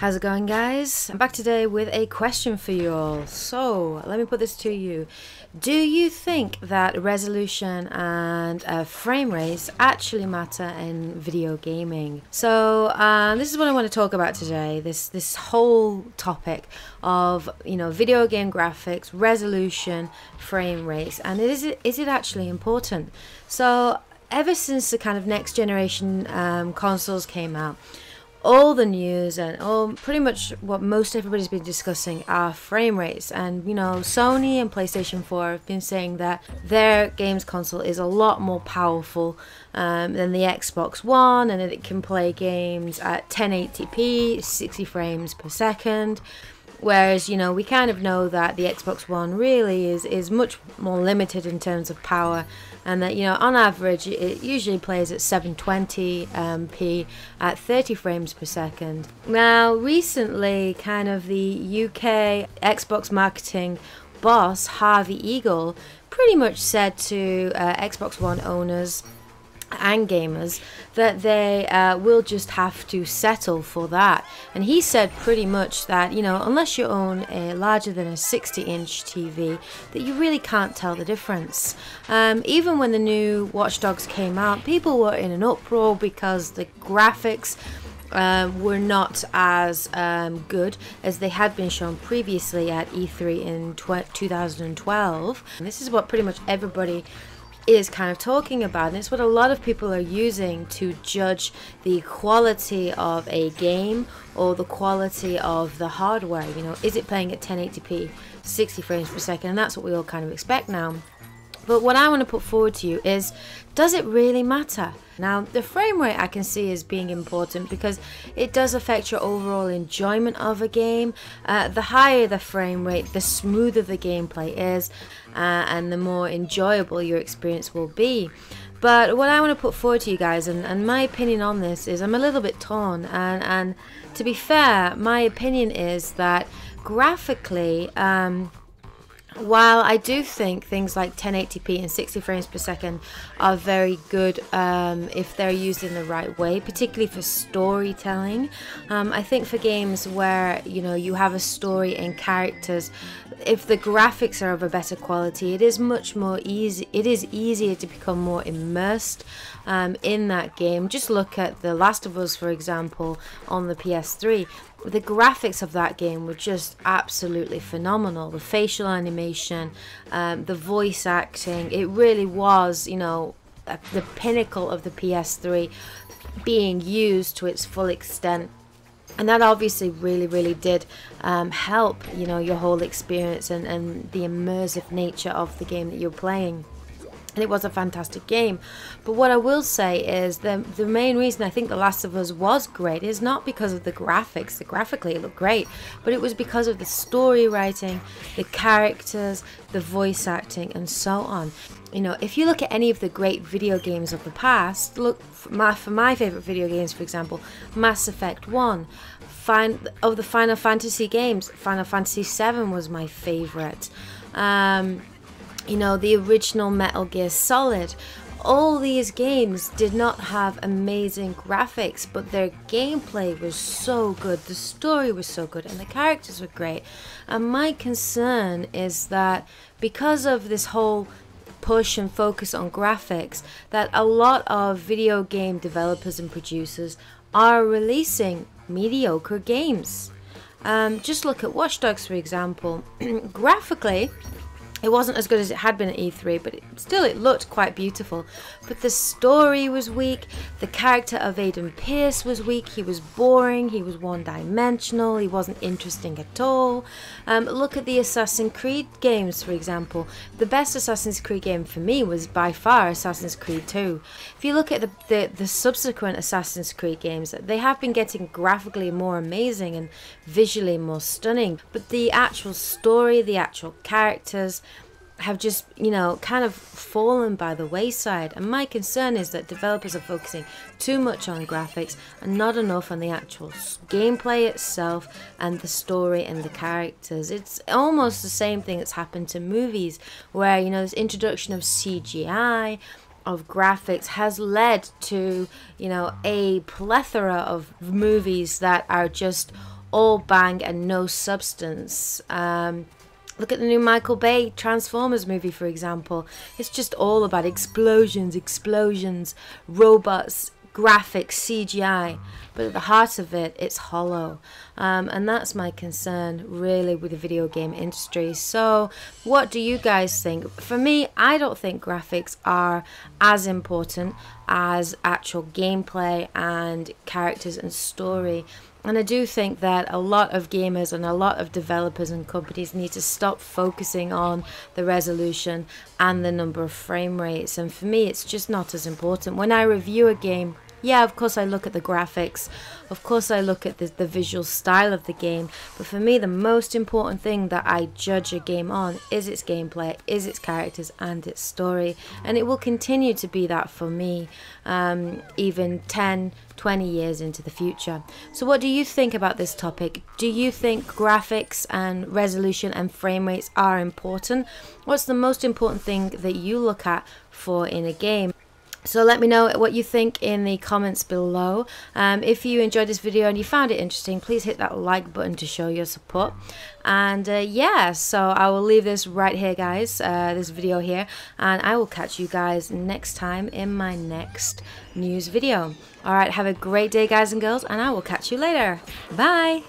How's it going, guys? I'm back today with a question for you all. So let me put this to you. Do you think that resolution and frame rates actually matter in video gaming? So this is what I want to talk about today. This whole topic of video game graphics, resolution, frame rates, and is it actually important? So ever since the kind of next generation consoles came out, all the news and pretty much what most everybody's been discussing are frame rates. And Sony and PlayStation 4 have been saying that their games console is a lot more powerful than the Xbox One, and that it can play games at 1080p 60 frames per second. Whereas, we kind of know that the Xbox One really is much more limited in terms of power, and that, on average, it usually plays at 720p at 30 frames per second. Now, recently, kind of the UK Xbox marketing boss, Harvey Eagle, pretty much said to Xbox One owners and gamers that they will just have to settle for that. And he said pretty much that unless you own a larger than a 60-inch TV, that you really can't tell the difference. Even when the new Watch Dogs came out, people were in an uproar because the graphics were not as good as they had been shown previously at E3 in 2012. And this is what pretty much everybody is kind of talking about, and it's what a lot of people are using to judge the quality of a game or the quality of the hardware. Is it playing at 1080p 60 frames per second? And that's what we all kind of expect now. But what I want to put forward to you is, does it really matter? Now, the frame rate I can see as being important because it does affect your overall enjoyment of a game. The higher the frame rate, the smoother the gameplay is, and the more enjoyable your experience will be. But what I want to put forward to you guys, and my opinion on this is, I'm a little bit torn, and to be fair, my opinion is that graphically, while I do think things like 1080p and 60 frames per second are very good if they're used in the right way, particularly for storytelling, I think for games where you have a story and characters, if the graphics are of a better quality, it is much more easy. It is easier to become more immersed in that game. Just look at The Last of Us, for example, on the PS3. The graphics of that game were just absolutely phenomenal. The facial animation, the voice acting, it really was, the pinnacle of the PS3 being used to its full extent. And that obviously really did help, your whole experience and the immersive nature of the game that you're playing. And it was a fantastic game. But what I will say is the main reason I think The Last of Us was great is not because of the graphics. Graphically it looked great, but it was because of the story writing, the characters, the voice acting, and so on. If you look at any of the great video games of the past, look for my favorite video games, for example, Mass Effect 1, of the Final Fantasy games, Final Fantasy 7 was my favorite. The original Metal Gear Solid. All these games did not have amazing graphics, but their gameplay was so good, the story was so good, and the characters were great. And my concern is that because of this whole push and focus on graphics, that a lot of video game developers and producers are releasing mediocre games. Just look at Watch Dogs, for example. Graphically, it wasn't as good as it had been at E3, but it looked quite beautiful. But the story was weak, the character of Aiden Pearce was weak, he was boring, he was one-dimensional, he wasn't interesting at all. Look at the Assassin's Creed games, for example. The best Assassin's Creed game for me was by far Assassin's Creed 2. If you look at the subsequent Assassin's Creed games, they have been getting graphically more amazing and visually more stunning. But the actual story, the actual characters, have just kind of fallen by the wayside. And my concern is that developers are focusing too much on graphics and not enough on the actual gameplay itself and the story and the characters. It's almost the same thing that's happened to movies, where this introduction of CGI, of graphics, has led to a plethora of movies that are just all bang and no substance. Look at the new Michael Bay Transformers movie, for example. It's just all about explosions, robots, graphics, CGI. But at the heart of it, it's hollow. And that's my concern, really, with the video game industry. So, what do you guys think? For me, I don't think graphics are as important as actual gameplay and characters and story. And I do think that a lot of gamers and a lot of developers and companies need to stop focusing on the resolution and the number of frame rates. And for me, it's just not as important. When I review a game, yeah, of course I look at the graphics, of course I look at the visual style of the game, but for me the most important thing that I judge a game on is its gameplay, is its characters and its story, and it will continue to be that for me, even 10, 20 years into the future. So what do you think about this topic? Do you think graphics and resolution and frame rates are important? What's the most important thing that you look at for in a game? So let me know what you think in the comments below. If you enjoyed this video and you found it interesting, please hit that like button to show your support. And yeah, so I will leave this right here, guys, this video here, and I will catch you guys next time in my next news video. Alright, have a great day, guys and girls, and I will catch you later. Bye!